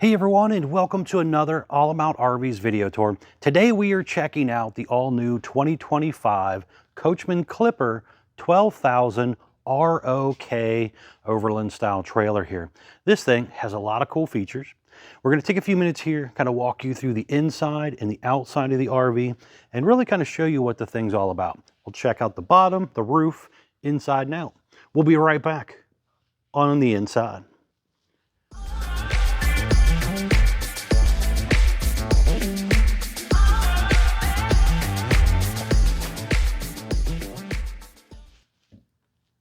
Hey everyone, and welcome to another All About RVs video tour. Today we are checking out the all-new 2025 Coachmen Clipper 12,000 ROK Overland style trailer here. This thing has a lot of cool features. We're going to take a few minutes here, kind of walk you through the inside and the outside of the RV, and really kind of show you what the thing's all about. We'll check out the bottom, the roof, inside and out. We'll be right back on the inside.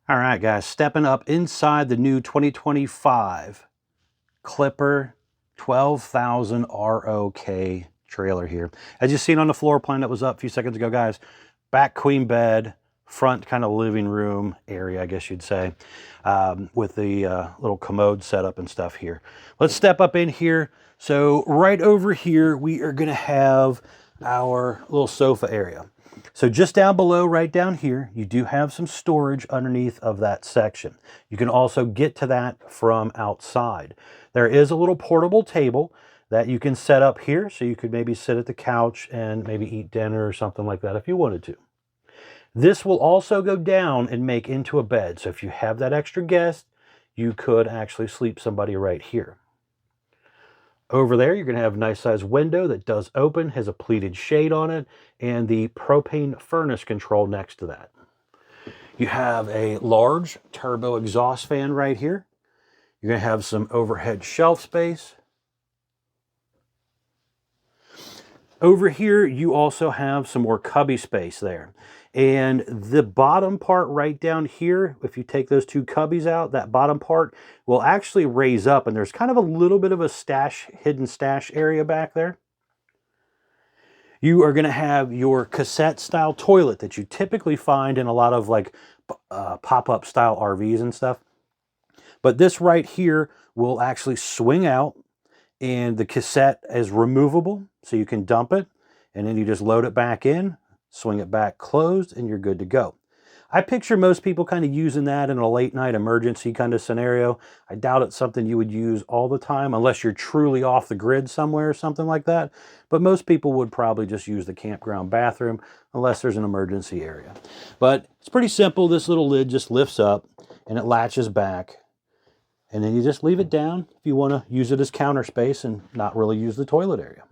All right, guys, stepping up inside the new 2025 Clipper 12,000 ROK trailer here. As you've seen on the floor plan that was up a few seconds ago, guys, back queen bed, front kind of living room area, I guess you'd say, with the little commode setup and stuff here. Let's step up in here. So right over here, we are going to have our little sofa area. So just down below, right down here, you do have some storage underneath of that section. You can also get to that from outside. There is a little portable table that you can set up here, so you could maybe sit at the couch and maybe eat dinner or something like that if you wanted to. This will also go down and make into a bed. So if you have that extra guest, you could actually sleep somebody right here. Over there, you're going to have a nice size window that does open, has a pleated shade on it, and the propane furnace control next to that. You have a large turbo exhaust fan right here. You're going to have some overhead shelf space. Over here, you also have some more cubby space there. And the bottom part right down here, if you take those two cubbies out, that bottom part will actually raise up, and there's kind of a little bit of a hidden stash area back there. You are going to have your cassette style toilet that you typically find in a lot of like pop-up style RVs and stuff. But this right here will actually swing out, and the cassette is removable, so you can dump it, and then you just load it back in, swing it back closed, and you're good to go. I picture most people kind of using that in a late night emergency kind of scenario. I doubt it's something you would use all the time unless you're truly off the grid somewhere or something like that. But most people would probably just use the campground bathroom unless there's an emergency area. But it's pretty simple. This little lid just lifts up and it latches back. And then you just leave it down if you want to use it as counter space and not really use the toilet area.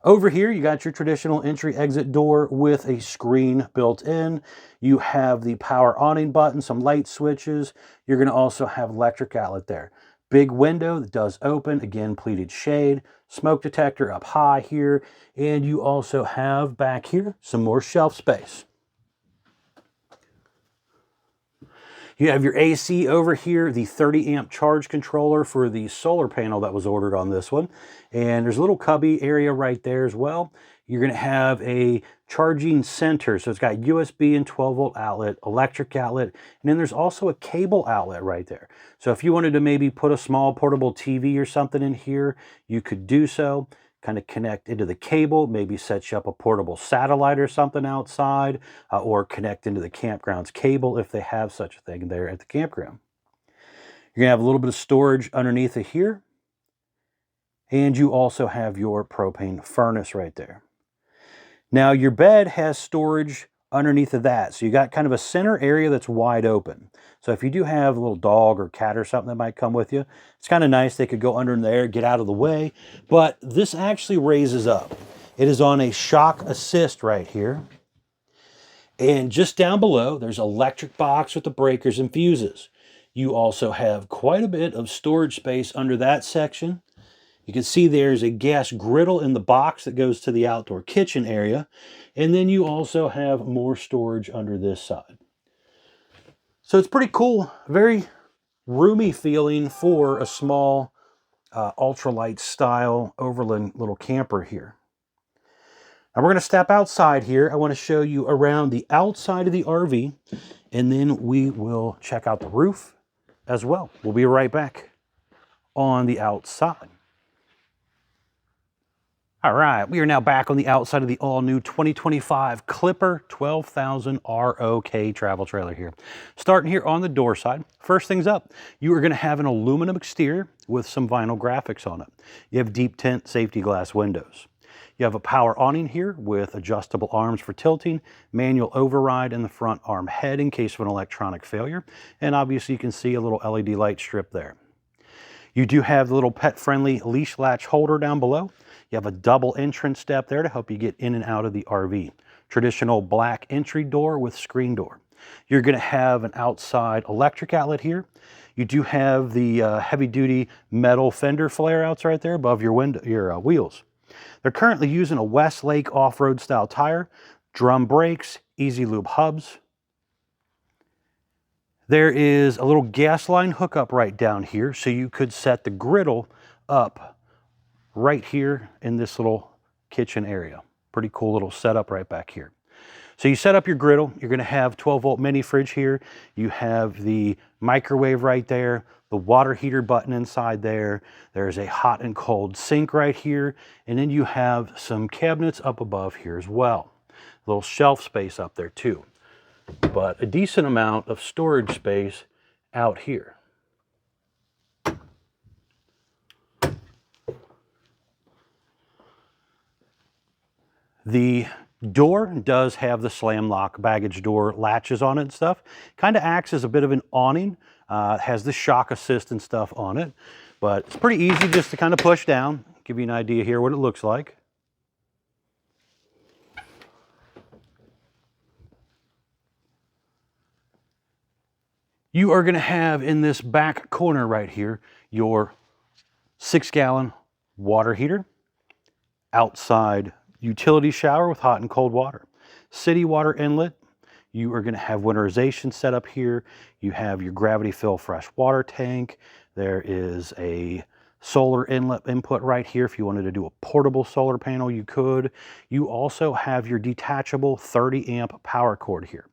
Over here, you got your traditional entry-exit door with a screen built in. You have the power awning button, some light switches. You're going to also have electric outlet there. Big window that does open, again, pleated shade. Smoke detector up high here. And you also have back here some more shelf space. You have your AC over here, the 30 amp charge controller for the solar panel that was ordered on this one. And there's a little cubby area right there as well. You're going to have a charging center. So it's got USB and 12 volt outlet, electric outlet, and then there's also a cable outlet right there. So if you wanted to maybe put a small portable TV or something in here, you could do so. Kind of connect into the cable, maybe set you up a portable satellite or something outside, or connect into the campground's cable if they have such a thing there at the campground. You're going to have a little bit of storage underneath it here. And you also have your propane furnace right there. Now your bed has storage underneath of that. So you got kind of a center area that's wide open. So if you do have a little dog or cat or something that might come with you, it's kind of nice. They could go under there, get out of the way. But this actually raises up. It is on a shock assist right here. And just down below, there's an electric box with the breakers and fuses. You also have quite a bit of storage space under that section. You can see there's a gas griddle in the box that goes to the outdoor kitchen area. And then you also have more storage under this side. So it's pretty cool, very roomy feeling for a small ultralight style Overland little camper here. Now we're going to step outside here. I want to show you around the outside of the RV, and then we will check out the roof as well. We'll be right back on the outside. All right, we are now back on the outside of the all-new 2025 Clipper 12000 ROK travel trailer here. Starting here on the door side, first things up, you are going to have an aluminum exterior with some vinyl graphics on it. You have deep tint safety glass windows. You have a power awning here with adjustable arms for tilting, manual override in the front arm head in case of an electronic failure, and obviously you can see a little LED light strip there. You do have the little pet-friendly leash latch holder down below. You have a double entrance step there to help you get in and out of the RV. Traditional black entry door with screen door. You're going to have an outside electric outlet here. You do have the heavy-duty metal fender flare-outs right there above your wheels. They're currently using a Westlake off-road style tire, drum brakes, easy lube hubs. There is a little gas line hookup right down here, so you could set the griddle up right here in this little kitchen area. Pretty cool little setup right back here. So you set up your griddle, you're gonna have 12-volt mini fridge here. You have the microwave right there, the water heater button inside there. There's a hot and cold sink right here. And then you have some cabinets up above here as well. A little shelf space up there too. But a decent amount of storage space out here. The door does have the slam lock baggage door latches on it and stuff. Kind of acts as a bit of an awning. Has the shock assist and stuff on it. But it's pretty easy just to kind of push down. Give you an idea here what it looks like. You are going to have in this back corner right here your 6-gallon water heater, outside utility shower with hot and cold water, city water inlet. You are going to have winterization set up here. You have your gravity fill fresh water tank. There is a solar inlet input right here. If you wanted to do a portable solar panel, you could. You also have your detachable 30 amp power cord here.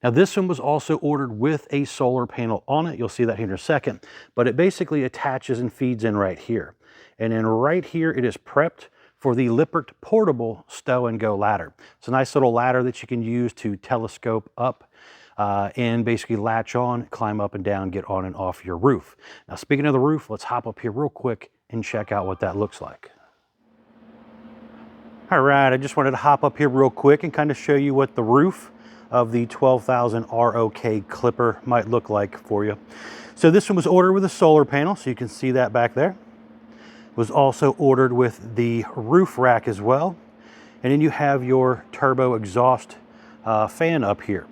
Now this one was also ordered with a solar panel on it. You'll see that here in a second, but it basically attaches and feeds in right here. And then right here, it is prepped for the Lippert portable stow and go ladder. It's a nice little ladder that you can use to telescope up and basically latch on, climb up and down, get on and off your roof. Now speaking of the roof, let's hop up here real quick and check out what that looks like. All right, I just wanted to hop up here real quick and kind of show you what the roof of the 12000 ROK Clipper might look like for you. So this one was ordered with a solar panel, so you can see that back there. Was also ordered with the roof rack as well. And then you have your turbo exhaust fan up here.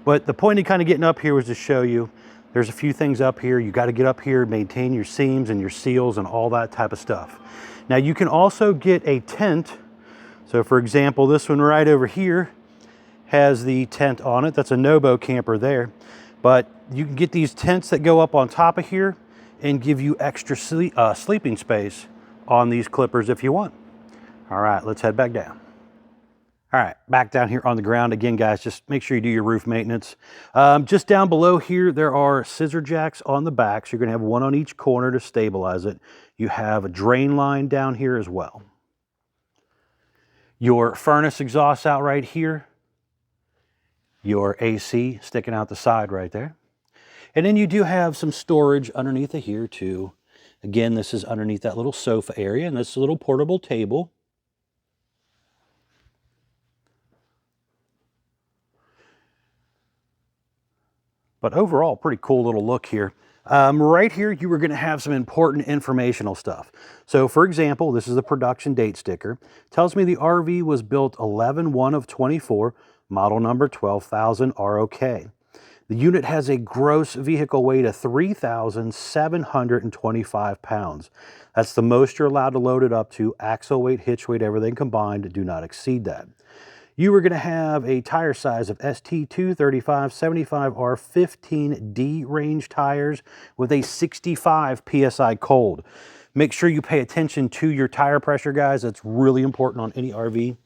But the point of kind of getting up here was to show you there's a few things up here. You got to get up here, maintain your seams and your seals and all that type of stuff. Now you can also get a tent. So for example, this one right over here has the tent on it. That's a Nobo camper there. But you can get these tents that go up on top of here and give you extra sleeping space on these Clippers if you want. All right, let's head back down. All right, back down here on the ground. Again, guys, just make sure you do your roof maintenance. Just down below here, there are scissor jacks on the back. So you're gonna have one on each corner to stabilize it. You have a drain line down here as well. Your furnace exhaust out right here. Your AC sticking out the side right there. And then you do have some storage underneath of here too. Again, this is underneath that little sofa area and this little portable table. But overall, pretty cool little look here. Right here, you are going to have some important informational stuff. So for example, this is the production date sticker. It tells me the RV was built 11/1 of 24, model number 12000 ROK. The unit has a gross vehicle weight of 3,725 pounds. That's the most you're allowed to load it up to. Axle weight, hitch weight, everything combined, do not exceed that. You are going to have a tire size of ST235/75R 15D range tires with a 65 PSI cold. Make sure you pay attention to your tire pressure, guys. That's really important on any RV.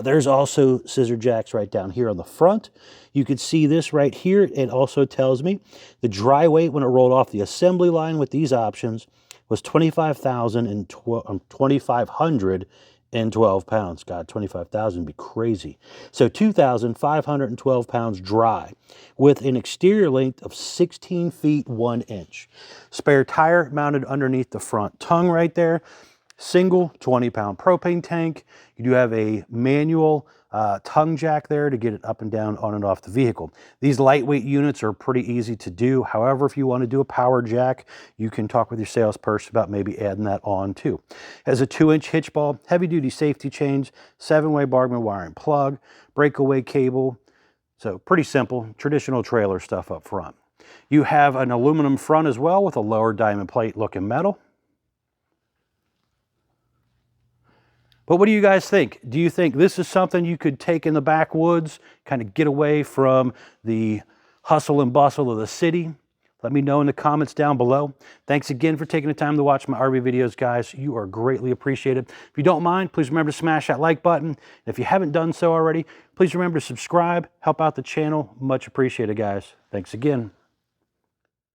There's also scissor jacks right down here on the front. You can see this right here. It also tells me the dry weight when it rolled off the assembly line with these options was 25,500 12 pounds. God, 25,000 would be crazy. So 2,512 pounds dry with an exterior length of 16 feet 1 inch. Spare tire mounted underneath the front tongue right there. Single 20-pound propane tank. You do have a manual tongue jack there to get it up and down on and off the vehicle. These lightweight units are pretty easy to do. However, if you want to do a power jack, you can talk with your salesperson about maybe adding that on too. It has a 2-inch hitch ball, heavy-duty safety chains, 7-way Bargman wire and plug, breakaway cable. So pretty simple, traditional trailer stuff up front. You have an aluminum front as well with a lower diamond plate looking metal. But what do you guys think? Do you think this is something you could take in the backwoods, kind of get away from the hustle and bustle of the city? Let me know in the comments down below. Thanks again for taking the time to watch my RV videos, guys. You are greatly appreciated. If you don't mind, please remember to smash that like button. And if you haven't done so already, please remember to subscribe, help out the channel. Much appreciated, guys. Thanks again.